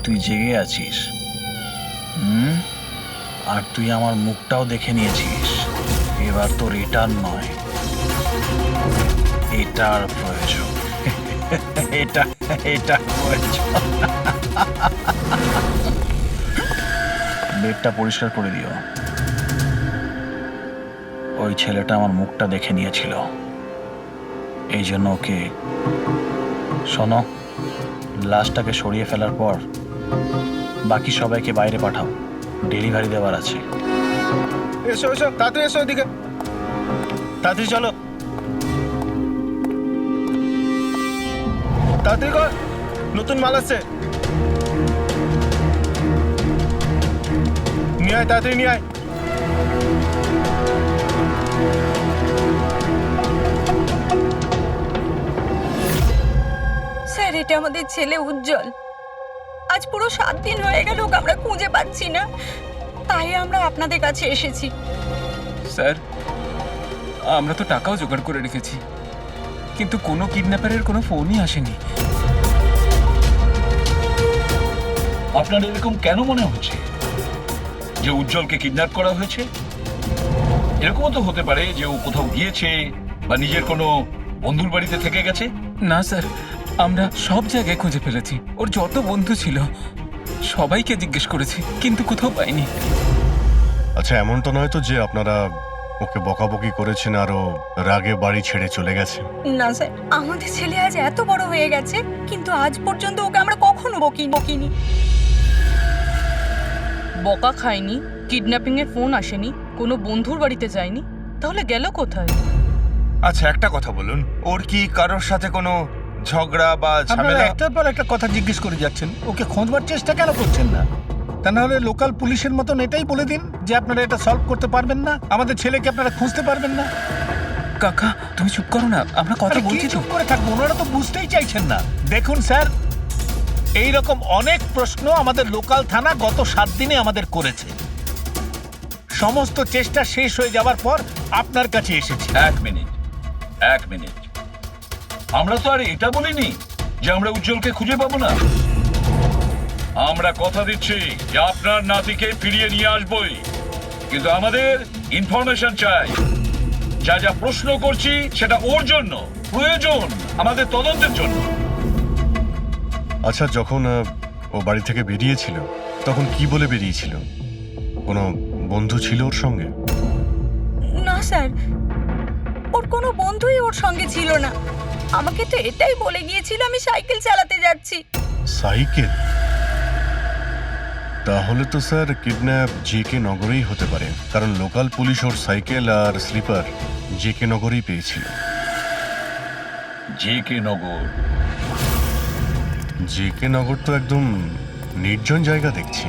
তুই জেগে আছিস। আর তুই আমার মুখটাও দেখে নিয়েছিস। এবার তোর এটার নয়, এটার প্রয়োজন। এটা এটা প্রয়োজন। বেডটা পরিষ্কার করে দিও। ওই ছেলেটা আমার মুখটা দেখে নিয়েছিল, এই জন্য ওকে। শোনো, লাশটাকে সরিয়ে ফেলার পর বাকি সবাইকে বাইরে পাঠাও, ডেলিভারি দেওয়ার আছে। এসো এসো, তাড়াতাড়ি এসো, এদিকে তাড়াতাড়ি চলো, তাড়াতাড়ি কর, নতুন মাল আসছে। নিয়ে আয়, তাড়াতাড়ি নিয়ে আয়। স্যার, এটা আমাদের ছেলে উজ্জ্বল। আজ পুরো 7 দিন হয়ে গেল ওকে আমরা খুঁজে পাচ্ছি না, তাই আমরা আপনাদের কাছে এসেছি। স্যার, আমরা তো টাকাও জোগাড় করে রেখেছি, কিন্তু কোনো কিডন্যাপারের কোনো ফোনই আসেনি। আপনার এরকম কেন মনে হচ্ছে যে উজ্জ্বলকে কিডন্যাপ করা হয়েছে? এরকমও তো হতে পারে যে ও কোথাও গিয়েছে বা নিজের কোনো বন্ধুর বাড়িতে থেকে গেছে। না স্যার, আমরা সব জায়গায় খুঁজে ফেলেছি। ওর যত বন্ধু ছিল সবাইকে জিজ্ঞেস করেছি, কিন্তু কোথাও পাইনি। আচ্ছা, এমন তো নয় তো যে আপনারা ওকে বকাবকি করেছেন আর ও রাগে বাড়ি ছেড়ে চলে গেছে? না স্যার, আমাদের ছেলে আজ এত বড় হয়ে গেছে, কিন্তু আজ পর্যন্ত ওকে আমরা কখনো বকিনি। বকা খায়নি, কিডন্যাপিং এর ফোন আসেনি, কোনো বন্ধুর বাড়িতে যায়নি, তাহলে গেল কোথায়? আচ্ছা, একটা কথা বলুন, ওর কি কারোর সাথে কোনো ঝগড়া বা ঝামেলা? একটার পর একটা কথা জিজ্ঞেস করে যাচ্ছেন, ওকে খোঁজবার চেষ্টা কেন করছেন না? তা না হলে লোকাল পুলিশের মতন এটাই বলে দিন যে আপনারা এটা সলভ করতে পারবেন না, আমাদের ছেলেকে আপনারা খুঁজতে পারবেন না। কাকা, তুমি চুপ করো না, আমরা কথা আরে কি বলছি তো। চুপ করে থাকবো? ওনারা তো বুঝতেই চাইছেন না। দেখুন স্যার, এই রকম অনেক প্রশ্ন আমাদের লোকাল থানা গত 7 দিনে আমাদের করেছে। সমস্ত চেষ্টা শেষ হয়ে যাওয়ার পর আপনার কাছে এসেছি। এক মিনিট। আমরা তো আর এটা বলিনি যে আমরা উজ্জ্বলকে খুঁজে পাবো না। আমরা কথা দিচ্ছি যে আপনার নাতিকে ফিরিয়ে নিয়ে আসবই, কিন্তু আমাদের ইনফরমেশন চাই। যা যা প্রশ্ন করছি সেটা ওর জন্য প্রয়োজন, আমাদের তদন্তের জন্য। আচ্ছা, যখন ও বাড়ি থেকে বেরিয়েছিল তখন কি বলে বেরিয়েছিল? কোনো বন্ধু ছিল ওর সঙ্গে? না স্যার, ওর কোনো বন্ধুই ওর সঙ্গে ছিল না। আমাকে তো এটাই বলে গিয়েছিল আমি সাইকেল চালাতে যাচ্ছি। সাইকেল? তাহলে তো স্যার কিডন্যাপ জেকে নগরেই হতে পারে, কারণ লোকাল পুলিশ ওর সাইকেল আর স্লিপার জেকে নগরেই পেয়েছিল। জেকে নগর? জেকে নগর তো একদম নির্জন জায়গা দেখছি,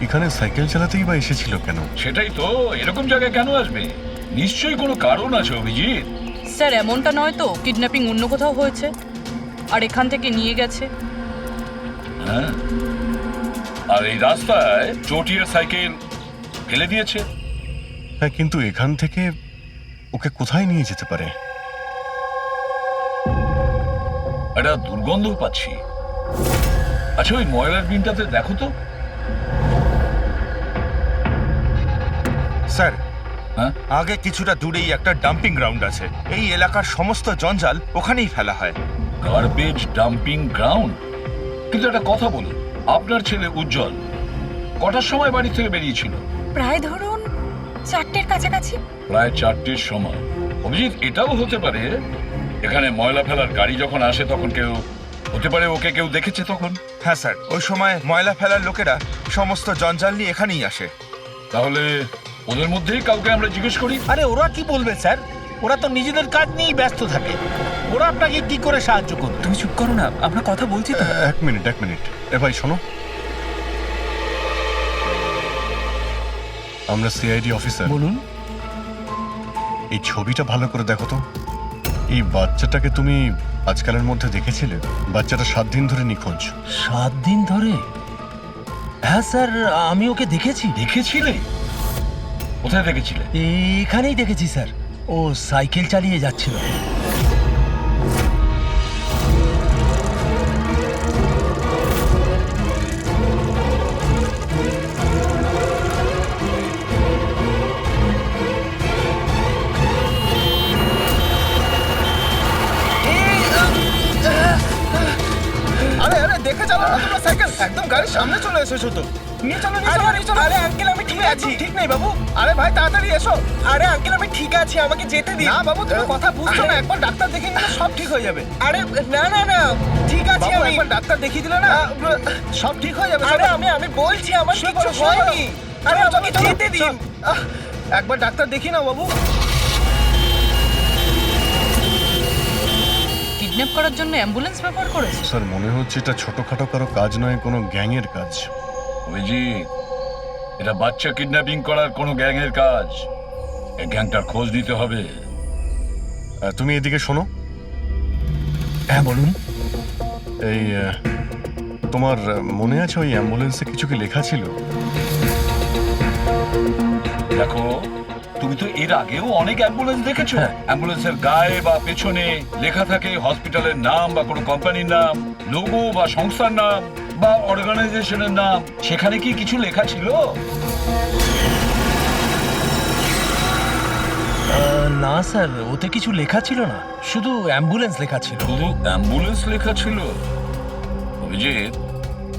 এখানে সাইকেল চালাতেই বা এসেছিল কেন? সেটাই তো, এরকম জায়গায় কেন আসবে? নিশ্চয়ই কোনো কারণ আছে অভিজিৎ। স্যার, এমনটা নয় তো কিডন্যাপিং অন্য কোথাও হয়েছে আর এখান থেকে নিয়ে গেছে? হ্যাঁ, আর এই রাস্তায় চটিয়ার সাইকেল ফেলে দিয়েছে। হ্যাঁ, কিন্তু এখান থেকে ওকে কোথায় নিয়ে যেতে পারে? একটা দুর্গন্ধ পাচ্ছি। আচ্ছা, ওই ময়লার বিনটাতে দেখো তো। স্যার, হ্যাঁ, আগে কিছুটা দূরেই একটা ডাম্পিং গ্রাউন্ড আছে। এই এলাকার সমস্ত জঞ্জাল ওখানেই ফেলা হয়। Garbage dumping ground? কিন্তু একটা কথা বলুন, আপনার ছেলে উজ্জ্বল কটার সময় বাড়ি থেকে বেরিয়েছিল? প্রায় ধরুন 4টের কাছাকাছি। প্রায় 4টের সময়। অভিজিৎ, এটাও হতে পারে এখানে ময়লা ফেলার গাড়ি যখন আসে তখন কেউ, হতে পারে ওকে কেউ দেখেছে তখন। হ্যাঁ স্যার, ওই সময় ময়লা ফেলার লোকেরা সমস্ত জঞ্জাল নিয়ে এখানেই আসে। তাহলে ওদের মধ্যেই কাউকে আমরা জিজ্ঞেস করি। আরে ওরা কি বলবে স্যার? ওরা তো নিজেদের কাজ নিয়েই ব্যস্ত থাকে, ওরা আপনাকে কি করে সাহায্য করবে? তুমি চুপ করো না, আমরা কথা বলছি তো। এক মিনিট। এ ভাই শোনো, আমরা সিআইডি অফিসার। বলুন। এই ছবিটা ভালো করে দেখো তো। এই বাচ্চাটাকে তুমি আজকালের মধ্যে দেখেছিলে? বাচ্চাটা 7 দিন ধরে নিখোঁজ। 7 দিন ধরে? হ্যাঁ স্যার, আমি ওকে দেখেছি। দেখেছিলে? কোথায় দেখেছিলে? এখানেই দেখেছি স্যার, ও সাইকেল চালিয়ে যাচ্ছিল। সাইকেল একদম গাড়ির সামনে চলে এসেছো তো। নিয়ে চলো নিয়ে চলো। আরে আঙ্কেল আমি ঠিক আছি। ঠিক নেই বাবু। আরে ভাই তাড়াতাড়ি এসো। আরে আঙ্কেল আমি ঠিক আছি, আমাকে যেতে দিন। না বাবু তুমি কথা বুঝছো না, একবার ডাক্তার দেখিয়ে নিলে সব ঠিক হয়ে যাবে। আরে না না না ঠিক আছে বাবু আমি। একবার ডাক্তার দেখিয়ে দিলে না সব ঠিক হয়ে যাবে। আরে আমি বলছি আমার শুয়ে কিছু পড়ো, শুয়ে পড়ো। হয়নি। আরে আমাকে চলো, যেতে দিন। একবার ডাক্তার দেখিয়ে নাও বাবু। কিডন্যাপ করার জন্য অ্যাম্বুলেন্স ব্যবহার করেছে? স্যার মনে হচ্ছে এটা ছোটখাটো কারো কাজ নয়, কোনো গ্যাংয়ের কাজ। অভিজিৎ, এটা বাচ্চা কিডন্যাপিং করার কোনো গ্যাংয়ের কাজ। এই গ্যাংটার খোঁজ নিতে হবে। তুমি এদিকে শোনো। হ্যাঁ বলুন। এই তোমার মনে আছে ওই অ্যাম্বুলেন্সে কিছু কি লেখা ছিল? দেখো, তুমি তো এর আগেও অনেক অ্যাম্বুলেন্স দেখেছো। অ্যাম্বুলেন্সের গায়ে বা পেছনে লেখা থাকে হসপিটালের নাম বা কোনো কোম্পানির নাম, লোগো বা সংস্থার নাম বা অর্গানাইজেশনের নাম। সেখানে কি কিছু লেখা ছিল? না স্যার, ওতে কিছু লেখা ছিল না, শুধু অ্যাম্বুলেন্স লেখা ছিল। শুধু অ্যাম্বুলেন্স লেখা ছিল? অভিজিৎ,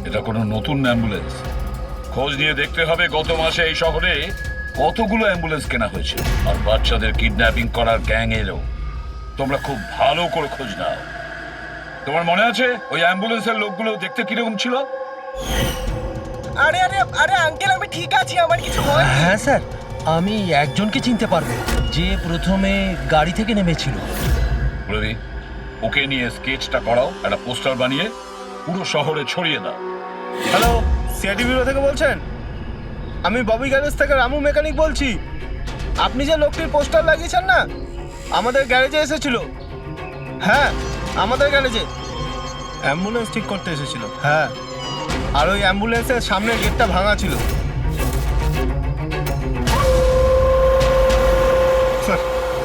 এটা কোনো নতুন অ্যাম্বুলেন্স। খোঁজ নিয়ে দেখতে হবে গত মাসে এই শহরে কতগুলো অ্যাম্বুলেন্স কেনা হয়েছে। আর বাচ্চাদের কিডন্যাপিং করার গ্যাং এরও। তোমরা খুব ভালো করে খোঁজ নাও। তোমার মনে আছে ওই অ্যাম্বুলেন্সের লোকগুলো দেখতে কিরকম ছিল? আরে আরে আরে আঙ্কেল আমি ঠিক আছি, আমার কিছু হয়নি। হ্যাঁ স্যার, আমি একজনকে চিনতে পারবো, যে প্রথমে গাড়ি থেকে নেমেছিল। রবি, ওকে নিয়ে স্কেচটা করাও, একটা পোস্টার বানিয়ে পুরো শহরে ছড়িয়ে দাও। হ্যালো, সিআইডি ব্যুরো থেকে বলছেন? আমি ববি গ্যারেজ থেকে রামু মেকানিক বলছি। আপনি যে লোকটির পোস্টার লাগিয়েছেন না, আমাদের গ্যারেজে এসেছিল। হ্যাঁ, আমাদের গ্যারেজে অ্যাম্বুলেন্স ঠিক করতে এসেছিল। হ্যাঁ, আর ওই অ্যাম্বুলেন্সের সামনের গেটটা ভাঙা ছিল। স্যার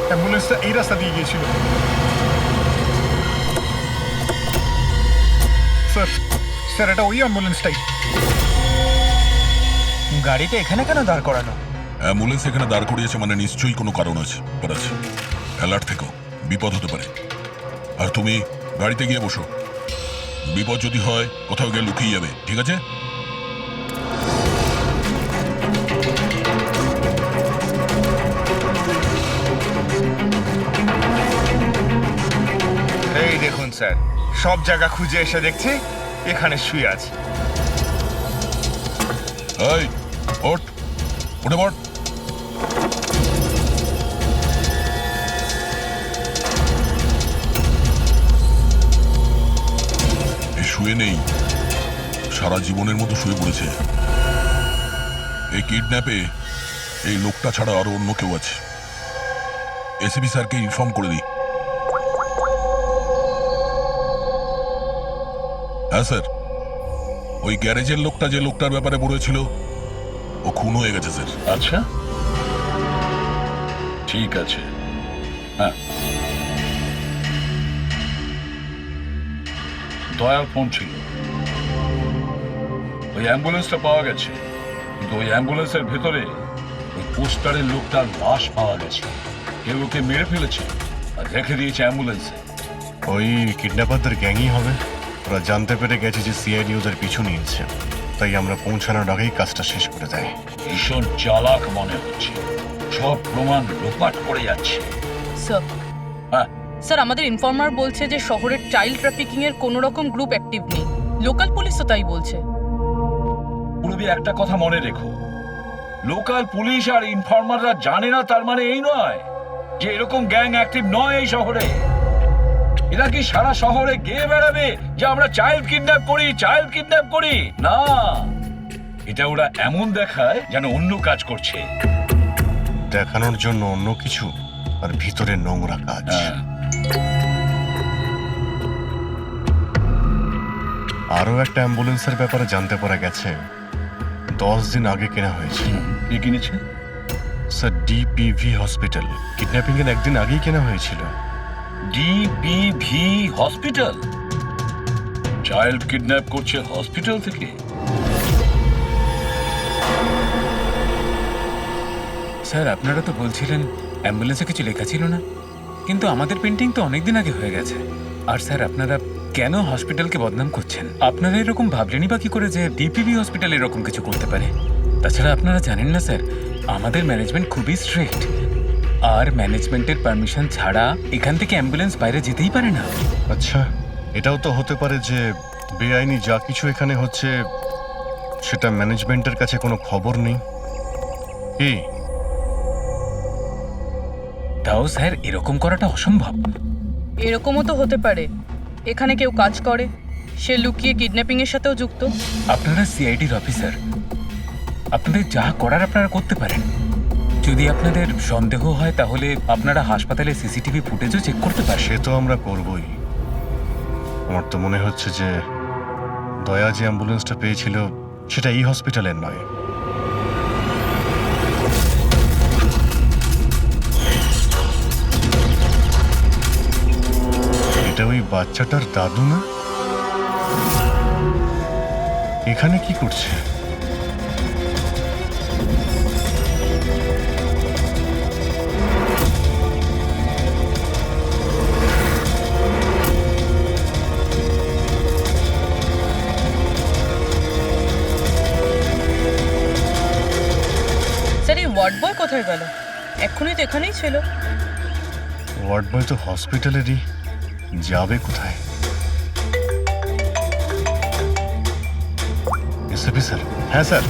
অ্যাম্বুলেন্সটা এই রাস্তা দিয়ে গিয়েছিল। স্যার স্যার এটা ওই অ্যাম্বুলেন্সটাই। গাড়িটা এখানে কেন দাঁড় করানো? অ্যাম্বুলেন্স এখানে দাঁড় করিয়েছে মানে নিশ্চয়ই কোনো কারণ আছে। অ্যালার্ট থেকো, বিপদ হতে পারে। আর তুমি গাড়িতে গিয়ে বসো। বিপদ যদি হয় কোথাও গিয়ে লুকিয়ে যাবে, ঠিক আছে? এই দেখুন স্যার, সব জায়গা খুঁজে এসে দেখছি এখানে শুয়ে আছে। এই ওঠ, উঠে পড়। শুয়ে নেই, সারা জীবনের মতো শুয়ে পড়েছে। এই কিডন্যাপে এই লোকটা ছাড়া আরো অন্য কেউ আছে। এসিপি স্যারকে ইনফর্ম করে দিই। হ্যাঁ স্যার, ওই গ্যারেজের লোকটা যে লোকটার ব্যাপারে বলেছিল ও খুন হয়ে গেছে স্যার। আচ্ছা, ঠিক আছে। হ্যাঁ, দয়ার ফোন ছিল। ওই অ্যাম্বুলেন্সটা পাওয়া গেছে, কিন্তু ওই অ্যাম্বুলেন্সের ভেতরে ওই পোস্টারের লোকটার লাশ পাওয়া গেছে। কেউ ওকে মেরে ফেলেছে আর রেখে দিয়েছে অ্যাম্বুলেন্সে। ওই কিডন্যাপারদের গ্যাংই হবে। ওরা জানতে পেরে গেছে যে সিআইডি ওদের পিছু নিয়েছে, তাই আমরা পৌঁছানোর আগেই কাজটা শেষ করে দেয়। ভীষণ চালাক মনে হচ্ছে, সব প্রমাণ লোপাট করে যাচ্ছে। স্যার হ্যাঁ, স্যার আমাদের ইনফর্মার বলছে যে শহরের চাইল্ড ট্রাফিকিং এর কোনো রকম গ্রুপ অ্যাক্টিভ নেই। লোকাল পুলিশও তাই বলছে। পূর্বে একটা কথা মনে রেখো, লোকাল পুলিশ আর ইনফর্মাররা জানে না তার মানে এই নয় যে এরকম গ্যাং অ্যাক্টিভ নয় এই শহরে। এরা কি সারা শহরে গিয়ে বেড়াবে যে আমরা চাইল্ড কিডন্যাপ করি, চাইল্ড কিডন্যাপ করি? না, এটা ওরা এমন দেখায় যেন অন্য কাজ করছে। দেখানোর জন্য অন্য কিছু, আর ভিতরে নোংরা কাজ। হ্যাঁ, আরও একটা অ্যাম্বুলেন্সের ব্যাপারে জানতে পারা গেছে, 10 দিন আগে কেনা হয়েছে। কে কিনেছে? Sir ডিপিভি hospital. কিডন্যাপিং এর একদিন আগেই কেনা হয়েছিল। ডিপিভি হসপিটাল? চাইল্ড কিডন্যাপ করছে হসপিটাল থেকে? স্যার আপনারা তো বলছিলেন অ্যাম্বুলেন্সে কিছু লেখা ছিল না, কিন্তু আমাদের পেন্টিং তো অনেকদিন আগে হয়ে গেছে। আর স্যার আপনারা কেন হসপিটালকে বদনাম করছেন? আপনারা এরকম ভাবলেনই বা কি করে যে ডিপিবি হসপিটাল এরকম কিছু করতে পারে? তাছাড়া আপনারা জানেন না স্যার, আমাদের ম্যানেজমেন্ট খুবই স্ট্রিক্ট, আর ম্যানেজমেন্টের পারমিশন ছাড়া এখান থেকে অ্যাম্বুলেন্স বাইরে যেতেই পারে না। আচ্ছা, এটাও তো হতে পারে যে বেআইনি যা কিছু এখানে হচ্ছে সেটা ম্যানেজমেন্টের কাছে কোনো খবর নেই। কি তাও স্যার এরকম করাটা অসম্ভব। এরকমও তো হতে পারে এখানে কেউ কাজ করে, সে লুকিয়ে কিডন্যাপিং এর সাথেও যুক্ত। আপনারা সিআইডির অফিসার, আপনাদের যা করার আপনারা করতে পারেন। যদি আপনাদের সন্দেহ হয় তাহলে আপনারা হাসপাতালে সিসিটিভি ফুটেজও চেক করতে পারেন। সে তো আমরা করবই। আমার তো মনে হচ্ছে যে দয়া যে অ্যাম্বুলেন্সটা পেয়েছিল সেটা এই হসপিটালের নয়। এটা ওই বাচ্চাটার দাদু না? এখানে কি করছে? স্যার এই ওয়ার্ড বয় কোথায় গেল? এক্ষুনি তো এখানেই ছিল। ওয়ার্ড বয় তো হসপিটালেরই, যাবে কোথায়? SP sir? হ্যাঁ স্যার।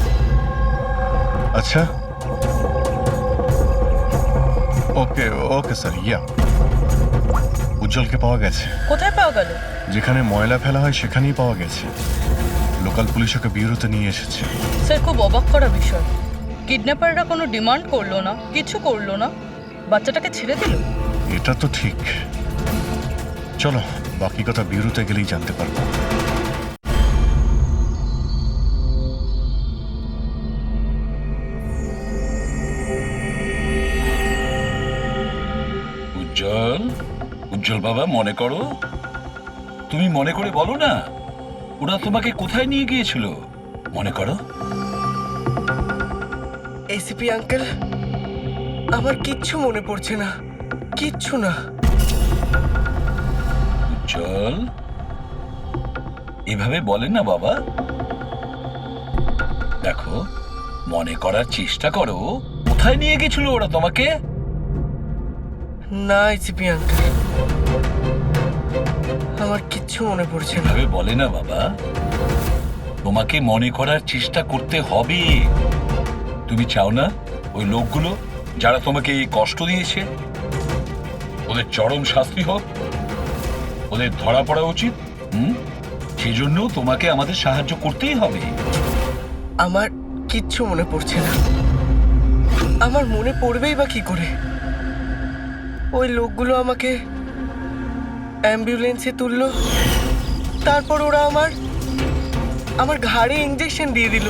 আচ্ছা, ওকে ওকে স্যার। ইয়া, উজ্জ্বলকে পাওয়া গেছে। কোথায় পাওয়া গেল? যেখানে ময়লা ফেলা হয় সেখানেই পাওয়া গেছে। লোকাল পুলিশ ওকে ব্যুরোতে নিয়ে এসেছে। স্যার খুব অবাক করা বিষয়, কিডন্যাপাররা কোনো ডিমান্ড করলো না, কিছু করলো না, বাচ্চাটাকে ছেড়ে দিল। এটা তো ঠিক। চলো, বাকি কথা ব্যুরোতে গেলেই জানতে পারবো। উজ্জ্বল, উজ্জ্বল বাবা, মনে করো, তুমি মনে করে বলো না ওরা তোমাকে কোথায় নিয়ে গিয়েছিল, মনে করো। এসিপি আঙ্কেল, আমার কিচ্ছু মনে পড়ছে না, কিচ্ছু না। উজ্জ্বল, এভাবে বলেন না বাবা। দেখো, মনে করার চেষ্টা করো, কোথায় নিয়ে গেছিল ওরা তোমাকে? না এসিপি আঙ্কেল, আমার কিচ্ছু মনে পড়ছে না। এভাবে বলে না বাবা, তোমাকে মনে করার চেষ্টা করতে হবে। তুমি চাও না ওই লোকগুলো যারা তোমাকে এই কষ্ট দিয়েছে ওদের চরম শাস্তি হোক, ওদের ধরা পড়া উচিত? সেজন্য তোমাকে আমাদের সাহায্য করতেই হবে। আমার কিচ্ছু মনে পড়ছে না। আমার মনে পড়বেই বা কি করে? ওই লোকগুলো আমাকে অ্যাম্বুলেন্সে তুললো, তারপর ওরা আমার ঘাড়ে ইঞ্জেকশন দিয়ে দিল।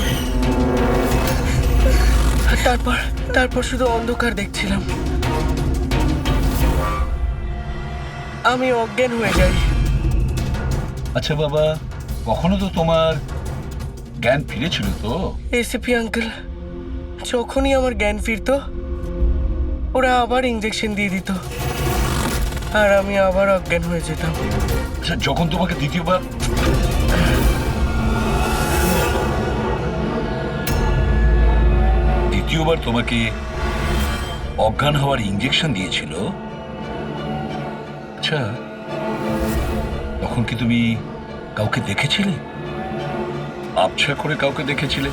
আর তারপর শুধু অন্ধকার দেখছিলাম। আমি অজ্ঞান হয়ে যাই। আচ্ছা বাবা, কখনো তো তোমার জ্ঞান ফিরেছিল তো? এসিপি আঙ্কেল, যখনই আমার জ্ঞান ফিরতো ওরা আবার ইঞ্জেকশন দিয়ে দিত, আর আমি আবার অজ্ঞান হয়ে যেতাম। আচ্ছা, যখন তোমাকে দ্বিতীয়বার তোমাকে অজ্ঞান হওয়ার ইঞ্জেকশন দিয়েছিল, আচ্ছা তখন কি তুমি কাউকে দেখেছিলে? আবছা করে কাউকে দেখেছিলে?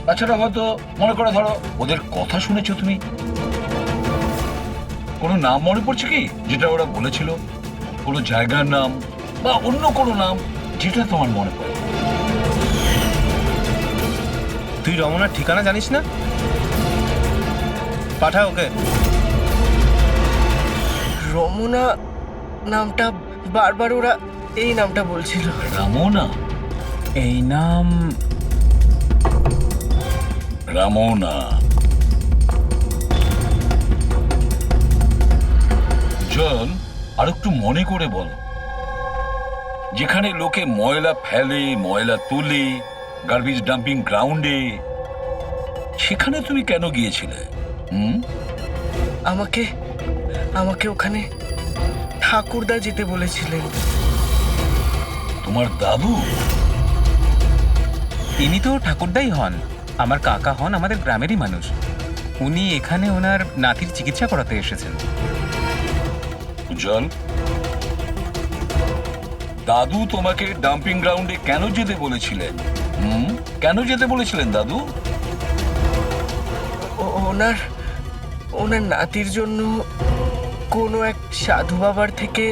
তাছাড়া হয়তো মনে করে ধরো ওদের কথা শুনেছো তুমি। কোনো নাম মনে পড়ছে কি যেটা ওরা বলেছিল? কোনো জায়গার নাম বা অন্য কোনো নাম যেটা তোমার মনে পড়ে? তুই রমনার ঠিকানা জানিস না? পাঠা ওকে। রমনা নামটা বারবার ওরা এই নামটা বলছিল। রামনা? এই নাম রামনা। উজ্জ্বল, আর একটু মনে করে বল, যেখানে লোকে ময়লা ফেলে, ময়লা তুলে, গার্বেজ ডাম্পিং গ্রাউন্ডে, সেখানে তুমি কেন গিয়েছিলে? আমাকে ওখানে ঠাকুরদা যেতে বলেছিলেন। তোমার দাদু? ইনি তো ঠাকুরদাই হন, আমার কাকা হন, আমাদের গ্রামেরই মানুষ। উনি এখানে ওনার নাতির চিকিৎসা করাতে এসেছেন। উজ্জ্বল, দাদু তোমাকে ডাম্পিং গ্রাউন্ডে কেন যেতে বলেছিলেন? কেন যেতে বলেছিলেন দাদু? ওনার ওনার নাতির জন্য কোনো এক সাধু বাবার থেকে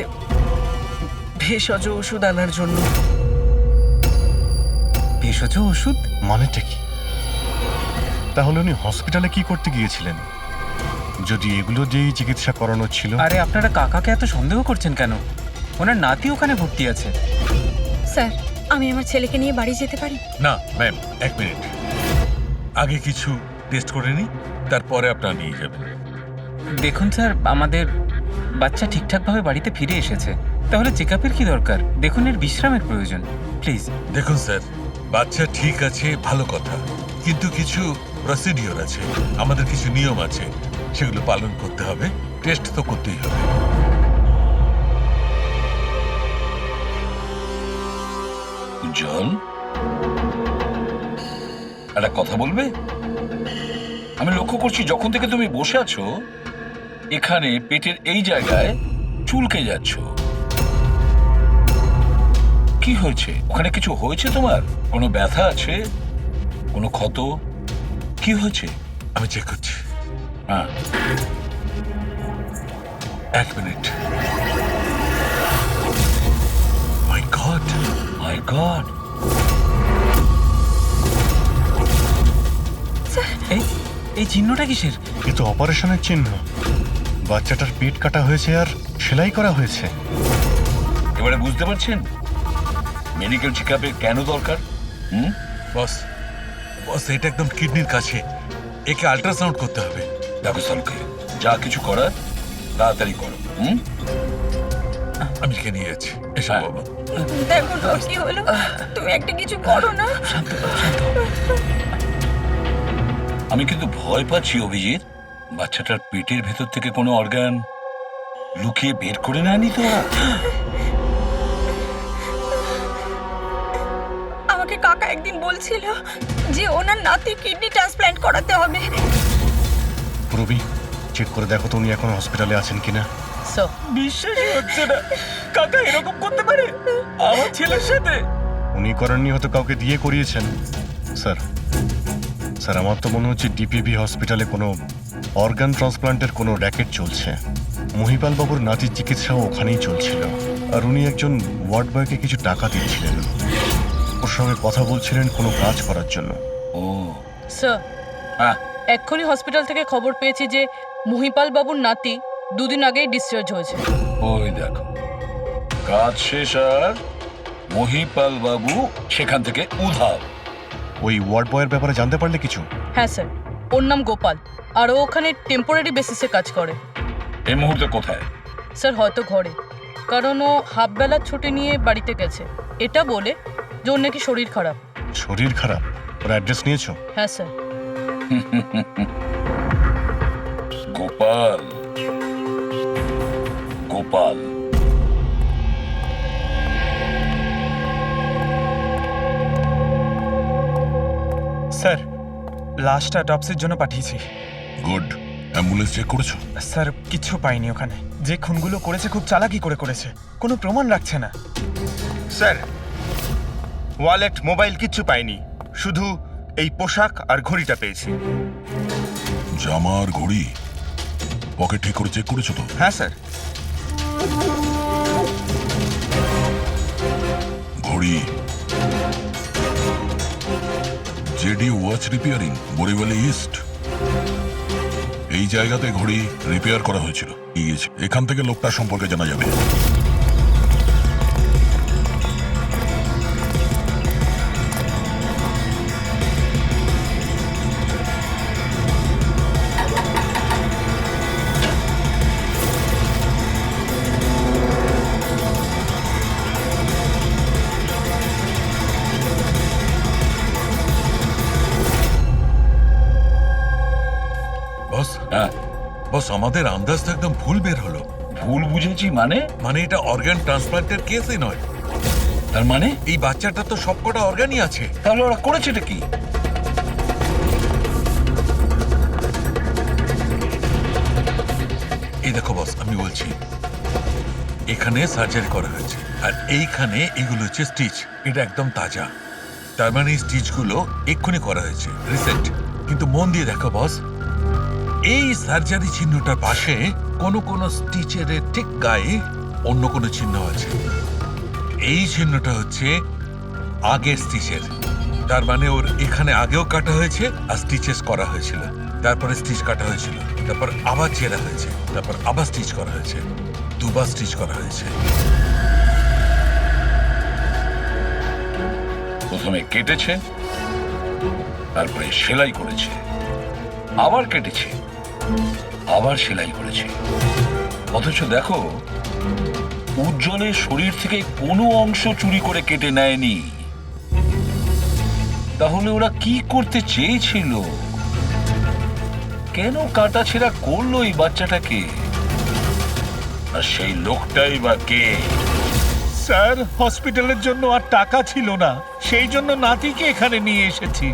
ভেষজ ওষুধ আনার জন্য। ভেষজ ওষুধ? মানেটা কি? তাহলে উনি হসপিটালে কি করতে গিয়েছিলেন যদি এগুলো দিয়েই চিকিৎসা করানো ছিল? আরে আপনারা কাকাকে এত সন্দেহ করছেন কেন? ওনার নাতি ওখানে ভর্তি আছে। স্যার, আমি আমার ছেলেকে নিয়ে বাড়ি যেতে পারি? না ম্যাম, 1 মিনিট। আগে কিছু টেস্ট করে নিই, তারপরে আপনারা নিয়ে যাবেন। দেখুন স্যার, আমাদের বাচ্চা ঠিকঠাকভাবে বাড়িতে ফিরে এসেছে, তাহলে চেক আপের কি দরকার? দেখুন, এর বিশ্রামের প্রয়োজন, প্লিজ। দেখুন স্যার, বাচ্চা ঠিক আছে, ভালো কথা, কিন্তু কিছু প্রসিডিওর আছে, আমাদের কিছু নিয়ম আছে, সেগুলো পালন করতে হবে। টেস্ট তো করতেই হবে। উজ্জ্বল, একটা কথা বলবে? আমি লক্ষ্য করছি যখন থেকে তুমি বসে আছো এখানে পেটের এই জায়গায় চুলকে যাচ্ছ। কি হয়েছে? ওখানে কিছু হয়েছে তোমার? কোনো ব্যথা আছে? কোনো ক্ষত? কি হয়েছে? আমি চেক করছি। হ্যাঁ, 1 মিনিট। মাই গড, মাই গড। এই চিহ্নটা কিসের? এ তো অপারেশনের চিহ্ন। বাচ্চাটার পেট কাটা হয়েছে আর সেলাই করা হয়েছে। এবারে বুঝতে পারছেন মেডিকেল চেকআপে কেন দরকার? বস, বস, এটা একদম কিডনির কাছে, একে আল্ট্রাসাউন্ড করতে হবে। দেখো সালকে, যা কিছু করার তাড়াতাড়ি করো। আমি একে নিয়ে যাচ্ছি। এসো হ্যাঁ। বাবা। দেখো না কি হলো, তুমি একটা কিছু করো না। আমি কিন্তু ভয় পাচ্ছি অভিজিৎ, বাচ্চাটার পেটের ভেতর থেকে কোনো অর্গান লুকিয়ে বের করে নেয়নি তো? আমাকে কাকা একদিন বলছিল যে ওনার নাতির কিডনি ট্রান্সপ্ল্যান্ট করাতে হবে। রবি, চেক করে দেখো তো উনি এখন হসপিটালে আছেন কিনা। স্যার, বিশ্বাসই হচ্ছে না, কাকা এরকম করতে পারে আমার ছেলের সাথে। উনি করেননি, হয়তো কাউকে দিয়ে করিয়েছেন। স্যার, স্যার, আমার তো মনে হচ্ছে ডিপিভি হসপিটালে কোনো অর্গান ট্রান্সপ্লান্টের কোনো র্যাকেট চলছে। মহিপাল বাবুর নাতির চিকিৎসাও ওখানেই চলছিল, আর উনি একজন ওয়ার্ড বয়কে কিছু টাকা দিচ্ছিলেন, ওর সঙ্গে কথা বলছিলেন কোনো কাজ করার জন্য। ও স্যার, হ্যাঁ, এক্ষুনি হসপিটাল থেকে খবর পেয়েছি যে মহিপাল বাবুর নাতি 2 দিন আগেই ডিসচার্জ হয়েছে। ওই দেখো, কাজ শেষ আর মহিপাল বাবু সেখান থেকে উধাও। ওই ওয়ার্ড বয়ের ব্যাপারে জানতে পারলে কিছু? হ্যাঁ স্যার, ওর নাম গোপাল, আর ও ওখানে টেম্পোরারি বেসিসে কাজ করে। এই মুহূর্তে কোথায়? স্যার, হয়তো ঘরে, কারণ ও হাফ বেলার ছুটি নিয়ে বাড়িতে গেছে, এটা বলে যে ওর নাকি শরীর খারাপ। শরীর খারাপ? ওর অ্যাড্রেস নিয়েছো? হ্যাঁ স্যার। গোপাল, গোপাল, স্যার, লাশটা অটপসির জন্য পাঠিয়েছি। গুড। অ্যাম্বুলেন্স চেক করেছো? স্যার, কিছু পাইনি ওখানে। যে খুনগুলো করেছে খুব চালাকি করে করেছে, কোনো প্রমাণ রাখছে না। স্যার, ওয়ালেট, মোবাইল কিচ্ছু পাইনি, শুধু এই পোশাক আর ঘড়িটা পেয়েছি। জামা আর ঘড়ি পকেট ঠিক করে চেক করেছো তো? হ্যাঁ স্যার। ঘড়ি জেডি ওয়াচ রিপেয়ারিং, বরিওয়ালি ইস্ট, এই জায়গাতে ঘড়ি রিপেয়ার করা হয়েছিল। এখান থেকে লোকটার সম্পর্কে জানা যাবে। বস, হ্যাঁ, বস, আমাদের আন্দাজ তো একদম ভুল বের হলো। ভুল বুঝেছি মানে? মানে এটা অর্গান ট্রান্সপ্লান্টের কেসই নয়, তার মানে এই বাচ্চাটা তো সবকটা অর্গানই আছে। তাহলে ওরা করেছেটা কি? এই দেখো বস, আমি বলছি, এখানে সার্জারি করা হয়েছে আর এইখানে এগুলো হচ্ছে স্টিচ। এটা একদম তাজা, তার মানে এই স্টিচগুলো এক্ষুনি করা হয়েছে, রিসেন্ট। কিন্তু মন দিয়ে দেখো বস, এই সার্জারি চিহ্নটার পাশে কোনো কোনো স্টিচের ঠিক গায়ে অন্য কোনো চিহ্ন আছে। এই চিহ্নটা হচ্ছে আগের স্টিচের, তার মানে ওর এখানে আগেও কাটা হয়েছে আর স্টিচেস করা হয়েছিল, তারপরে স্টিচ কাটা হয়েছিল, তারপর আবার চেরা হয়েছে, তারপর আবার স্টিচ করা হয়েছে, দুবার স্টিচ করা হয়েছে। প্রথমে কেটেছে, তারপরে সেলাই করেছে, আবার কেটেছে, আবার সেলাই করেছে। অথচ দেখো, উজ্জ্বলের শরীর থেকে কোনো অংশ চুরি করে কেটে নেয়নি। তাহলে ওরা কি করতে চেয়েছিল? কেন কাটাছেঁড়া করলো এই বাচ্চাটাকে? আর সেই লোকটাই বা কে? স্যার, হসপিটালের জন্য আর টাকা ছিল না, সেই জন্য নাতিকে এখানে নিয়ে এসেছি।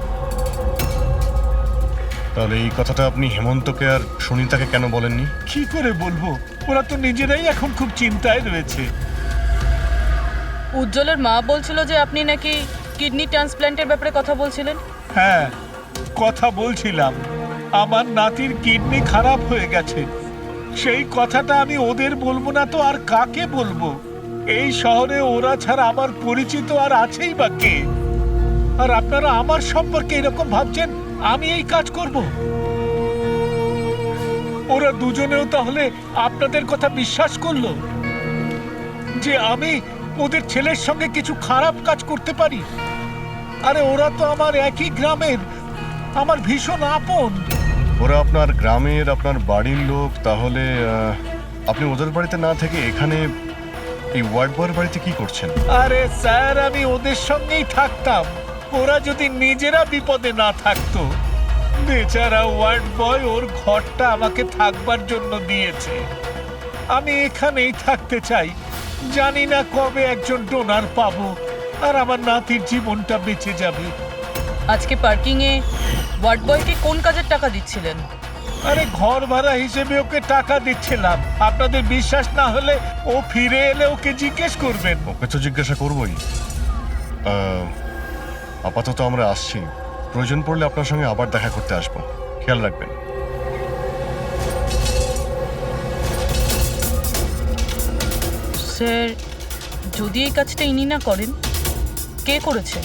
তাহলে এই কথাটা আপনি হেমন্তকে আর সুনীতাকে কেন বলেননি? কি করে বলবো, ওরা তো নিজেরাই এখন খুব চিন্তায় রয়েছে। উজ্জ্বলের মা বলছিল যে আপনি নাকি কিডনি ট্রান্সপ্ল্যান্টের ব্যাপারে কথা বলছিলেন। হ্যাঁ, কথা বলছিলাম। আমার নাতির কিডনি খারাপ হয়ে গেছে, সেই কথাটা আমি ওদের বলবো না তো আর কাকে বলবো? এই শহরে ওরা ছাড়া আমার পরিচিত আর আছেই বা কে? আর আপনারা আমার সম্পর্কে এরকম ভাবছেন আমি এই কাজ করব? ওরা দুজনেও তাহলে আপনাদের কথা বিশ্বাস করলো যে আমি ওদের ছেলের সঙ্গে কিছু খারাপ কাজ করতে পারি? আরে ওরা তো আমার একই গ্রামের, আমার ভীষণ আপন। ওরা আপনার গ্রামের, আপনার বাড়ির লোক, তাহলে আপনি ওদের বাড়িতে না থেকে এখানে এই ওয়ার্ড বয়ের বাড়িতে কি করছেন? আরে স্যার, আমি ওদের সঙ্গেই থাকতাম, ওরা যদি নিজেরা বিপদে না থাকতো। বেচারা ওয়ার্ড বয় ওর ঘরটা আমাকে থাকবার জন্য দিয়েছে। আমি এখানেই থাকতে চাই, জানি না কবে একজন ডোনার পাবো আর আমার নাতির জীবনটা বেঁচে যাবে। আজকে পার্কিংয়ে ওয়ার্ড বয়কে কোন কাজের টাকা দিচ্ছিলেন? আরে ঘর ভাড়া হিসেবে ওকে টাকা দিচ্ছিলাম। আপনাদের বিশ্বাস না হলে ও ফিরে এলে ওকে জিজ্ঞেস করবেন। ওকে তো জিজ্ঞাসা করবোই। আপাতত আমরা আসছি, প্রয়োজন পড়লে আপনার সঙ্গে আবার দেখা করতে আসবো, খেয়াল রাখবেন। স্যার, যদি এই কাজটা ইনি না করেন, কে করেছে?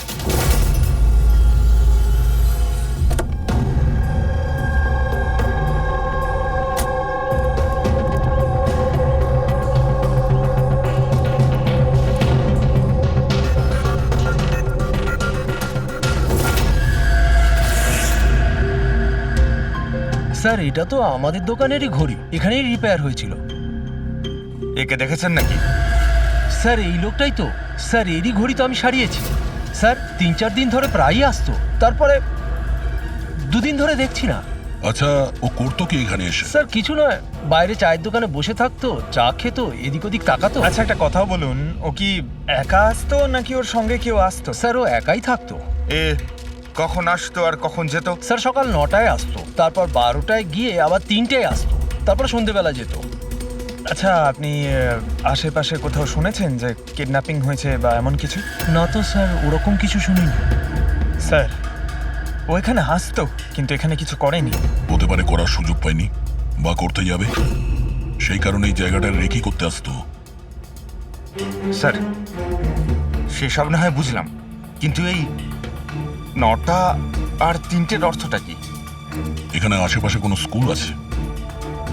স্যার, এটা তো আমাদের দোকানেরই ঘড়ি, এখানেই রিপেয়ার হয়েছিল। একে দেখেছেন নাকি? স্যার, এই লোকটাই তো। স্যার, এরই ঘড়ি তো আমি সারিয়েছি। স্যার, 3-4 দিন ধরে প্রায়ই আসতো, তারপরে 2 দিন ধরে দেখছি না। আচ্ছা, ও করতো কি এখানে এসে? স্যার, কিছু নয়, বাইরে চায়ের দোকানে বসে থাকতো, চা খেত, এদিক ওদিক তাকাতো। আচ্ছা, একটা কথা বলুন, ও কি একা আসতো নাকি ওর সঙ্গে কেউ আসতো? স্যার, ও একাই থাকতো। এ কখন আসতো আর কখন যেত? স্যার, সকাল 9টায় আসতো, তারপর 12টায় গিয়ে আবার 3টায় আসতো, তারপর সন্ধেবেলা যেত। আচ্ছা, আপনি আশেপাশে কোথাও শুনেছেন যে কিডন্যাপিং হয়েছে বা এমন কিছু? না তো স্যার, ওরকম কিছু শুনিনি। স্যার, ও এখানে আসতো কিন্তু এখানে কিছু করেনি। হতে পারে করার সুযোগ পায়নি বা করতে যাবে, সেই কারণে এই জায়গাটা রেকি করতে আসতো। স্যার, সেসব না হয় বুঝলাম, কিন্তু এই 9টা আর 3টের অর্থটা কি? এখানে আশেপাশে কোনো স্কুল আছে?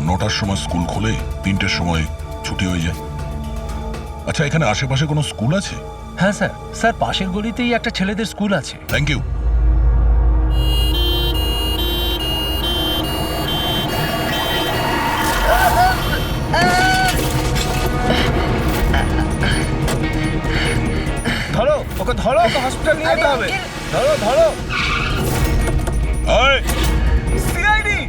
9টার সময় স্কুল খোলে, 3টের সময় ছুটি হয়ে যায়। আচ্ছা, এখানে আশেপাশে কোনো স্কুল আছে? হ্যাঁ স্যার, স্যার পাশের গলিতেই একটা ছেলেদের স্কুল আছে। Thank you. ধরো ওকে, ধরো ওকে, হসপিটাল নিয়ে যেতে হবে। ধরো ধরো। আয়, সিআইডি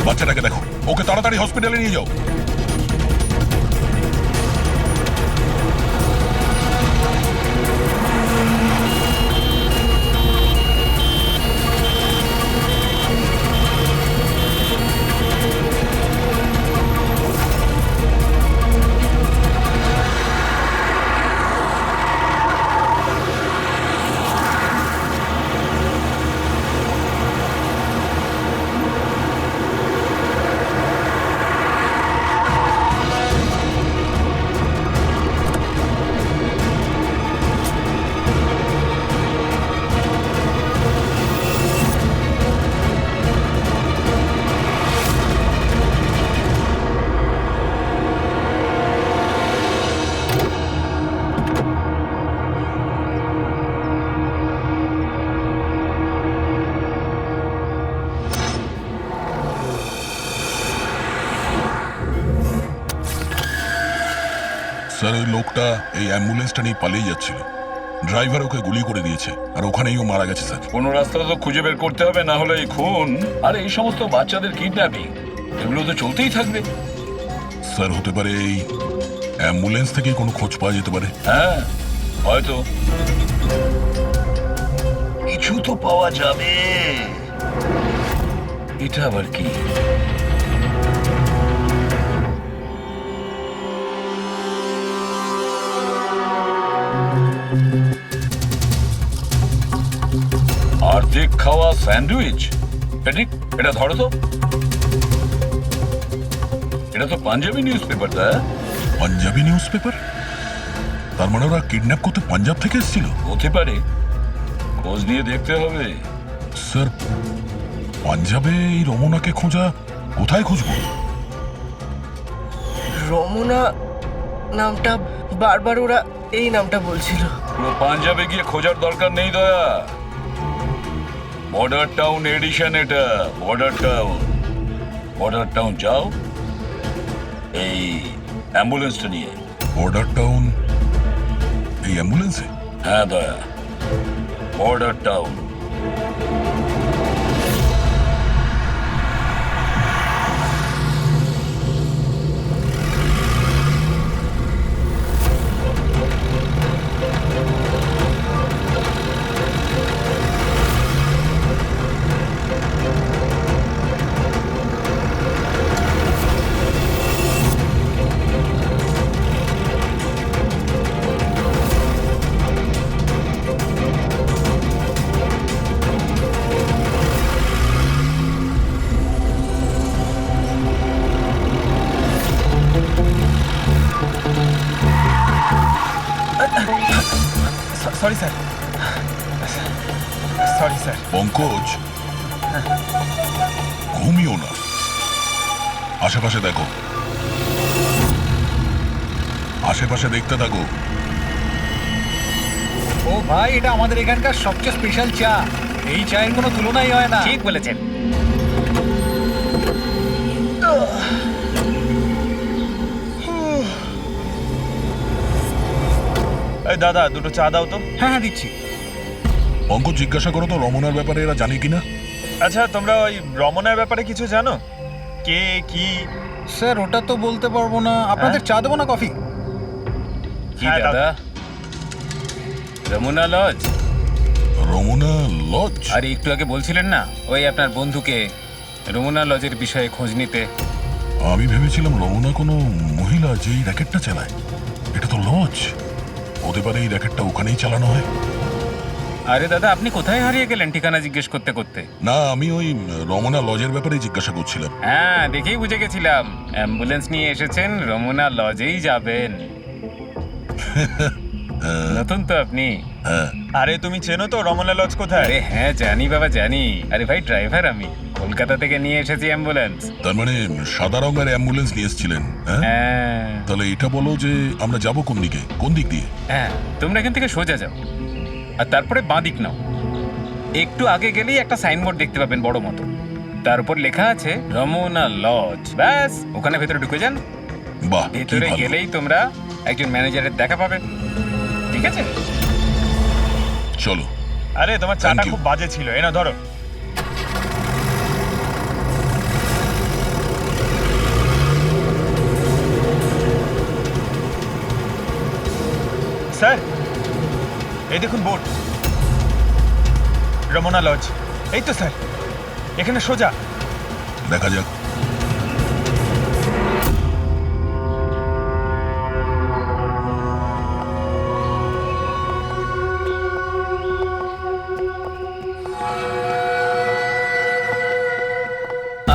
বাচ্চাটাকে দেখো, ওকে তাড়াতাড়ি হসপিটালে নিয়ে যাও। স্যার, ওই লোকটা এই অ্যাম্বুলেন্সটা নিয়ে পালিয়ে যাচ্ছিল। ড্রাইভার ওকে গুলি করে দিয়েছে, আর ওখানেই ও মারা গেছে স্যার। কোনো রাস্তা তো খুঁজে বের করতে হবে, না হলে এই খুন আর এই সমস্ত বাচ্চাদের কিডন্যাপিং এগুলো তো চলতেই থাকবে। স্যার, হতে পারে এই অ্যাম্বুলেন্স থেকে কোনো খোঁজ পাওয়া যেতে পারে। হ্যাঁ, হয়তো কিছু তো পাওয়া যাবে। এটা আবার কি? অর্ধেক খাওয়া স্যান্ডউইচ। পেট্রিক, এটা ধরো তো। এটা তো পাঞ্জাবি নিউজ পেপার। তা পাঞ্জাবি নিউজ পেপার? তার মানে ওরা কিডন্যাপ করতে পাঞ্জাব থেকে এসেছিল? হতে পারে, খোঁজ নিয়ে দেখতে হবে। স্যার, পাঞ্জাবে এই রমনাকে খোঁজা, কোথায় খুঁজবো? রমনা নামটা বারবার ওরা এই নামটা বলছিল। পুরো পাঞ্জাবে গিয়ে খোঁজার দরকার নেই দয়া। বর্ডার টাউন এডিশন এটা, বর্ডার টাউন। বর্ডার টাউন যাও এই অ্যাম্বুলেন্সটা নিয়ে। বর্ডার টাউন এই অ্যাম্বুলেন্সে? হ্যাঁ Daya, border town. Sorry sir, sorry sir. Pankaj, ঘুমিও না, আশেপাশে দেখো, আশেপাশে দেখতে থাকো। ও ভাই, এটা আমাদের এখানকার সবচেয়ে স্পেশাল চা। এই চায়ের কোনো তুলনাই হয় না। ঠিক বলেছেন। এই দাদা, দুটো চা দাও তো। হ্যাঁ হ্যাঁ, দিচ্ছি। পঙ্কজ, জিজ্ঞাসা করো তো রমনার ব্যাপারে এরা জানে কিনা। আচ্ছা, তোমরা ওই রমনার ব্যাপারে কিছু জানো? কে কি? স্যার, ওটা তো বলতে পারবো না। আপনাদের চা দেবো না কফি? কি হ্যাঁ, দাদা? রমনা লজ? রমনা লজ? আর একটু আগে বলছিলেন না ওই আপনার বন্ধুকে রমনা লজের বিষয়ে খোঁজ নিতে। আমি ভেবেছিলাম রমনা কোনো মহিলা যে এই র্যাকেটটা চালায়। এটা তো লজ, হতে পারে এই র্যাকেটটা ওখানেই চালানো হয়। আরে দাদা, আপনি কোথায় হারিয়ে গেলেন ঠিকানা জিজ্ঞেস করতে করতে? না, আমি ওই রমনা লজের ব্যাপারে জিজ্ঞাসা করছিলাম। হ্যাঁ, দেখেই বুঝে গেছিলাম অ্যাম্বুলেন্স নিয়ে এসেছেন, রমনা লজেই যাবেন। নতুন তো আপনি? হ্যাঁ। আরে তুমি চেনো তো রমনা লজ কোথায়? আরে হ্যাঁ, জানি বাবা জানি। আরে ভাই, ড্রাইভার আমি, কলকাতা থেকে নিয়ে এসেছি অ্যাম্বুলেন্স। তার মানে সাদা রঙের অ্যাম্বুলেন্স নিয়ে এসেছিলেন? হ্যাঁ তাহলে এটা বলো যে আমরা যাব কোন দিকে, কোন দিক দিয়ে? হ্যাঁ, তোমরা এখান থেকে সোজা যাও আর তারপরে বাঁ দিক নাও। একটু আগে গেলেই একটা সাইনবোর্ড দেখতে পাবেন বড় মতো, তার উপর লেখা আছে রমনা লজ। ব্যাস, ওখানে ভেতরে ঢুকে যান। বাহ, কি ভেতরে ভালো। গেলেই তোমরা একজন ম্যানেজারের দেখা পাবে। ঠিক আছে, চলো। আরে তোমার চাটা Thank you. খুব বাজে ছিল, এ না ধরো। স্যার এই দেখুন বোর্ড, রমনা লজ। এই তো স্যার, এখানে সোজা। দেখা যাক।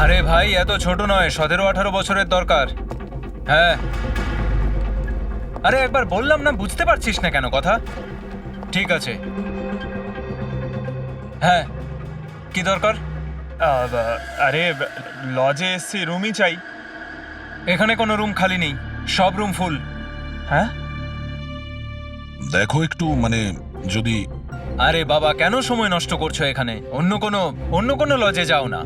আরে ভাই, এত ছোট নয়, 17-18 বছরের দরকার। হ্যাঁ, আরে একবার বললাম না, বুঝতে পারছিস না কেন কথা? ঠিক আছে, হ্যাঁ, কি দরকার? আরে লজে এসছি, রুমই চাই। এখানে কোনো রুম খালি নেই, সব রুম ফুল। হ্যাঁ, দেখো একটু, মানে যদি আরে বাবা, কেন সময় নষ্ট করছো এখানে? অন্য কোনো লজে যাও না।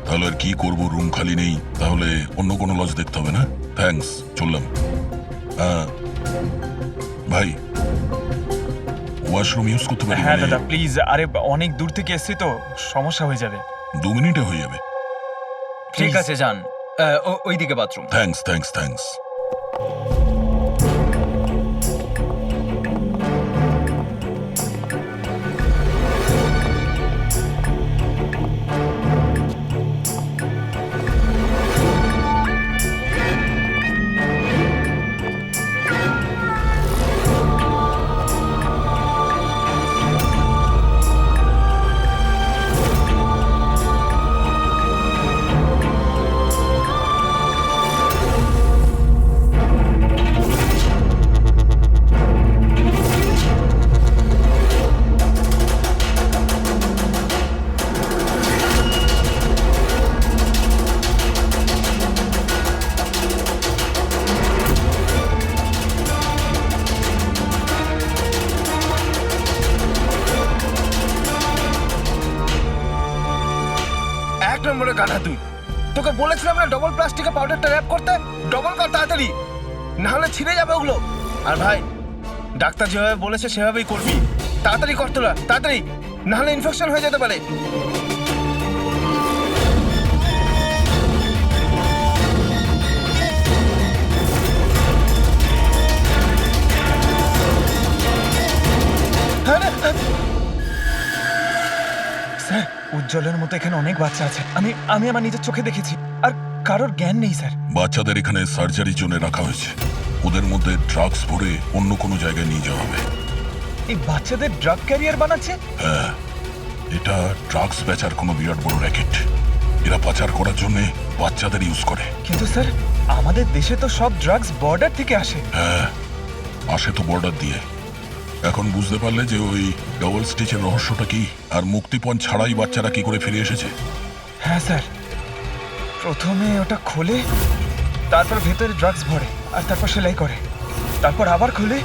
তাহলে আর কি করবো, রুম খালি নেই, তাহলে অন্য কোনো লজ দেখতে হবে না? থ্যাঙ্কস, চললাম। ভাই, ওয়াশরুম ইউজ করতে পারি? হ্যাঁ দাদা প্লিজ। আরে অনেক দূর থেকে এসছি তো, সমস্যা হয়ে যাবে। 2 মিনিটে হয়ে যাবে। ঠিক আছে, যান। ওইদিকে বাথরুম। Thanks thanks thanks. এক নম্বরে গাধা তুই। তোকে বলেছিলাম না ডবল প্লাস্টিকের পাউডারটা র্যাপ করতে। ডবল কর তাড়াতাড়ি, না হলে ছিঁড়ে যাবে ওগুলো। আর ভাই, ডাক্তার যেভাবে বলেছে সেভাবেই করবি। তাড়াতাড়ি কর তোরা, তাড়াতাড়ি, না হলে ইনফেকশন হয়ে যেতে পারে। স্যার উজ্জ্বলের মতো এখানে অনেক বাচ্চা আছে, আমি আমার নিজের চোখে দেখেছি, আর কারোর জ্ঞান নেই স্যার। বাচ্চাদের এখানে সার্জারির জন্য রাখা হয়েছে, ওদের মধ্যে ড্রাগস ভরে অন্য কোনো জায়গায় নিয়ে যাওয়া হবে। এই বাচ্চাদের ড্রাগ ক্যারিয়ার বানাচ্ছে? হ্যাঁ, এটা ড্রাগস বেচার কোনো বিরাট বড় র্যাকেট। এরা পাচার করার জন্য বাচ্চাদের ইউজ করে। কিন্তু স্যার আমাদের দেশে তো সব ড্রাগস বর্ডার থেকে আসে। হ্যাঁ, আসে তো বর্ডার দিয়ে। এখন বুঝতে পারলে যে ওই ডবল স্টিচের রহস্যটা কি, আর মুক্তিপণ ছাড়াই বাচ্চারা কি করে ফিরে এসেছে? হ্যাঁ স্যার, প্রথমে ওটা খোলে, তারপর ভেতরে ড্রাগস ভরে, আর তারপর সেলাই করে, তারপর আবার খুলে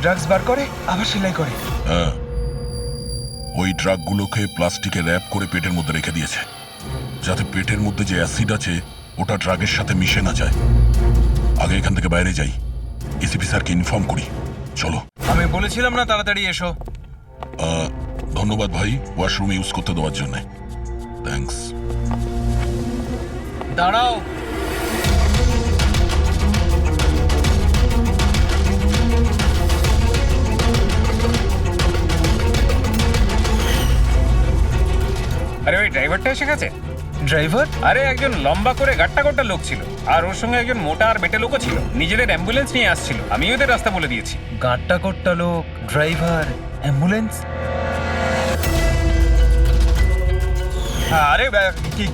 ড্রাগস বার করে, আবার সেলাই করে। হ্যাঁ, ওই ড্রাগগুলোকে প্লাস্টিকে র্যাপ করে পেটের মধ্যে রেখে দিয়েছে, যাতে পেটের মধ্যে যে অ্যাসিড আছে ওটা ড্রাগের সাথে মিশে না যায়। আগে এখান থেকে বাইরে যাই, এসিপি স্যারকে ইনফর্ম করি। চলো। আমি বলেছিলাম না তাড়াতাড়ি এসো। ধন্যবাদ ভাই, ওয়াশরুম ইউজ করতে দেওয়ার জন্য। থ্যাঙ্কস। দাঁড়াও। আরে ওই ড্রাইভারটা এসে গেছে। ড্রাইভার? আরে একজন লম্বা করে গাট্টা গোট্টা লোক ছিল, আর ওর সঙ্গে একজন মোটা আর বেটে লোকও ছিল। নিজেদের অ্যাম্বুলেন্স নিয়ে আসছিল, আমি ওদের রাস্তা বলে দিয়েছি। গাট্টা কোট্টা লোক, ড্রাইভার, অ্যাম্বুলেন্স? আরে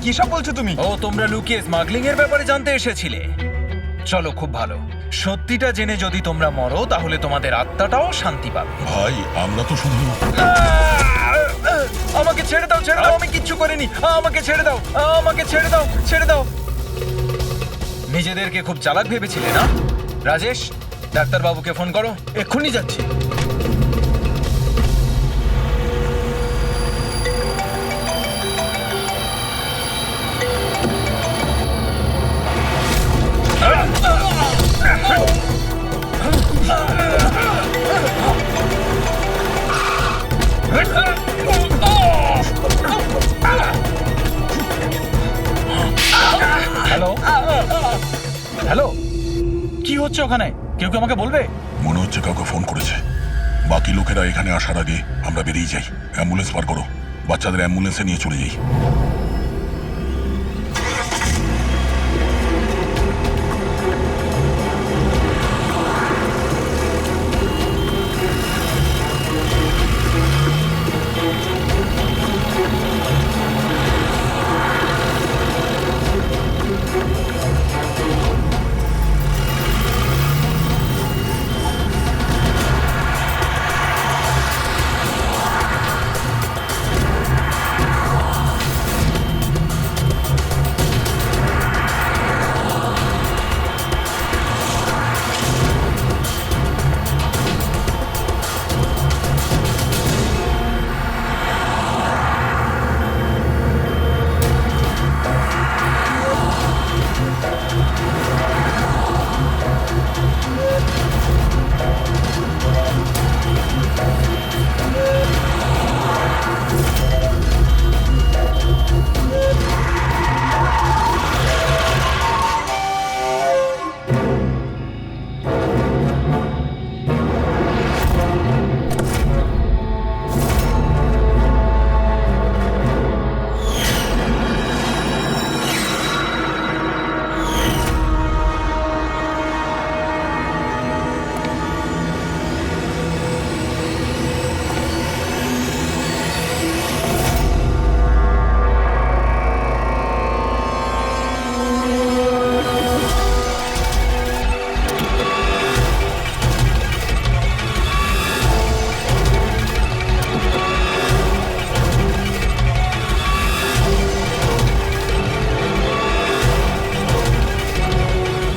কি সব বলছো তুমি? ও, তোমরা লুকিয়ে স্মাগলিং এর ব্যাপারে জানতে এসেছিলে? চলো, খুব ভালো। সত্যিটা জেনে যদি তোমরা মরো, তাহলে তোমাদের আত্মাটাও শান্তি পাবে। ভাই, আমরা তো শুধু... আমাকে ছেড়ে দাও, ছেড়ে দাও, আমি কিচ্ছু করিনি। আমাকে ছেড়ে দাও, আমাকে ছেড়ে দাও, ছেড়ে দাও। নিজেদেরকে খুব চালাক ভেবেছিলে না? রাজেশ, ডাক্তারবাবুকে ফোন করো। এক্ষুনি যাচ্ছি। হ্যালো হ্যালো, কি হচ্ছে ওখানে? কেউ কি আমাকে বলবে? মনে হচ্ছে কাউকে ফোন করেছে। বাকি লোকেরা এখানে আসার আগে আমরা বেরিয়ে যাই। অ্যাম্বুলেন্স পার করো, বাচ্চাদের অ্যাম্বুলেন্সে নিয়ে চলে যাই।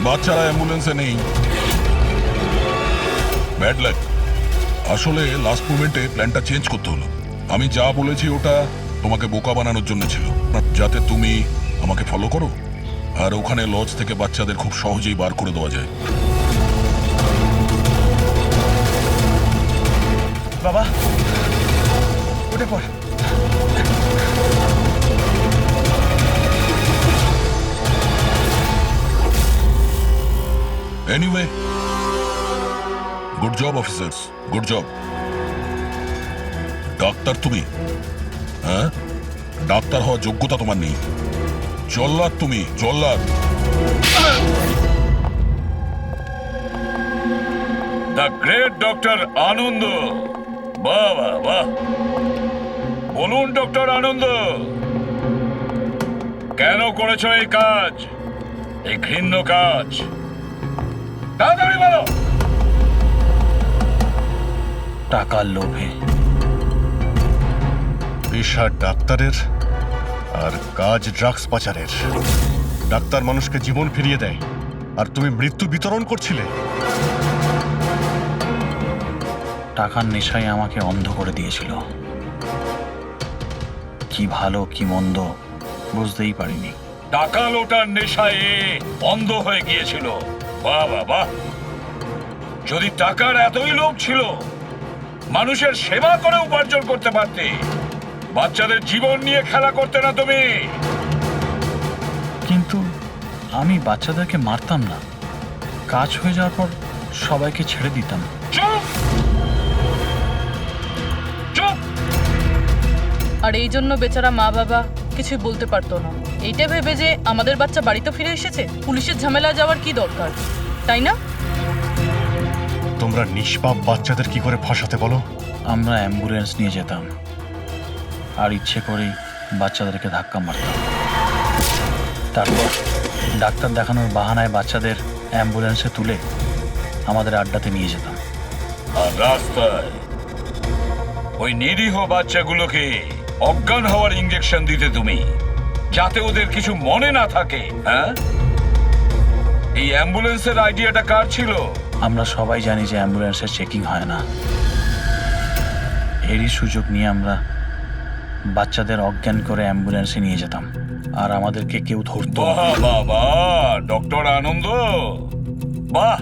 বাচ্চারা অ্যাম্বুলেন্সে নেই। Bad luck. আসলে লাস্ট মোমেন্টে প্ল্যানটা চেঞ্জ করতে হলো। আমি যা বলেছি ওটা তোমাকে বোকা বানানোর জন্য ছিল, যাতে তুমি আমাকে ফলো করো আর ওখানে লজ থেকে বাচ্চাদের খুব সহজেই বার করে দেওয়া যায়। বাবা উঠে পড়। Anyway, good job officers, good job. Doctor তুমি? হ্যাঁ, ডাক্তার হওয়ার যোগ্যতা তোমার নেই। জল্লাদ তুমি, জল্লাদ। দ্য গ্রেট ডক্টর আনন্দ। বাহ বাহ বাহ। বলুন ডক্টর আনন্দ, কেন করেছো এই কাজ, এই ঘৃণ্য কাজ? তাড়াতাড়ি বলো। টাকার লোভে। পেশা ডাক্তারের আর কাজ ড্রাগস পাচারের। ডাক্তার মানুষকে জীবন ফিরিয়ে দেয় আর তুমি মৃত্যু বিতরণ করছিলে। টাকার নেশায় আমাকে অন্ধ করে দিয়েছিল। কি ভালো কি মন্দ বুঝতেই পারিনি। টাকা লোটার নেশায় অন্ধ হয়ে গিয়েছিল। বাহ বাহ বাহ। যদি টাকার এতই লোভ ছিল, মানুষের সেবা করে উপার্জন করতে পারতে। বাচ্চাদের জীবন নিয়ে খেলা করতে না তুমি। কিন্তু আমি বাচ্চাদেরকে মারতাম না। কাজ হয়ে যাওয়ার পর সবাইকে ছেড়ে দিতাম। চুপ চুপ। আর এই জন্য বেচারা মা বাবা কিছুই বলতে পারতো না। এইটা ভেবে যে আমাদের বাচ্চা বাড়িতে ফিরে এসেছে, পুলিশের ঝামেলা যাওয়ার কি দরকার, তাই না? তোমরা নিষ্পাপ বাচ্চাদের কি করে ফাঁসাতে বলো? আমরা অ্যাম্বুলেন্স নিয়ে যেতাম আর ইচ্ছে করেই বাচ্চাদেরকে ধাক্কা মারতাম। তারপর ডাক্তার দেখানোর বাহানায় বাচ্চাদের অ্যাম্বুলেন্সে তুলে আমাদের আড্ডাতে নিয়ে যেতাম। আর রাস্তায় ওই নিরীহ বাচ্চাগুলোকে অজ্ঞান হওয়ার ইঞ্জেকশন দিতে তুমি, যাতে ওদের কিছু মনে না থাকে। হ্যাঁ, এই অ্যাম্বুলেন্সের আইডিয়াটা কার ছিল? আমরা সবাই জানি যে অ্যাম্বুলেন্সের চেকিং হয় না। এরই সুযোগ নিয়ে আমরা বাচ্চাদের অজ্ঞান করে অ্যাম্বুলেন্সে নিয়ে যেতাম আর আমাদেরকে কেউ ধরতো। বাহ বাহ বাহ, ডক্টর আনন্দ, বাহ।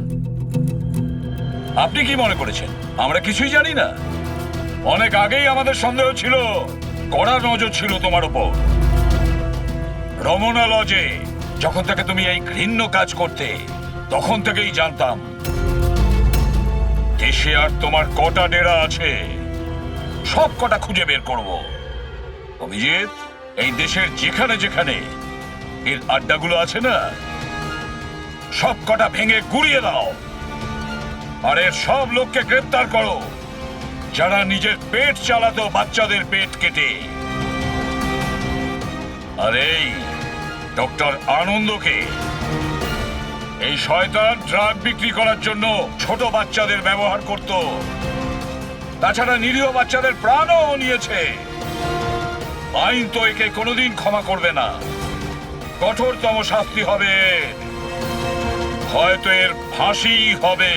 আপনি কি মনে করেছেন আমরা কিছুই জানি না? অনেক আগেই আমাদের সন্দেহ ছিল, কড়া নজর ছিল তোমার উপর। রমনা লজে যখন থেকে তুমি এই ঘৃণ্য কাজ করতে, তখন থেকেই জানতাম দেশে আর তোমার কটা ডেরা আছে সব কটা খুঁজে বের করব। অভিজিৎ, এই দেশের যেখানে যেখানে এর আড্ডাগুলো আছে না, সব কটা ভেঙে গুড়িয়ে দাও। আর এর সব লোককে গ্রেফতার করো যারা নিজের পেট চালাতো বাচ্চাদের পেট কেটে। আর এই ডক্টর আনন্দকে, এই শয়তান ড্রাগ বিক্রি করার জন্য ছোট বাচ্চাদের ব্যবহার করত। তাছাড়া নিরীহ বাচ্চাদের প্রাণও নিয়েছে। আইন তো একে কোনোদিন ক্ষমা করবে না। কঠোরতম শাস্তি হবে, হয়তো এর ফাঁসি হবে।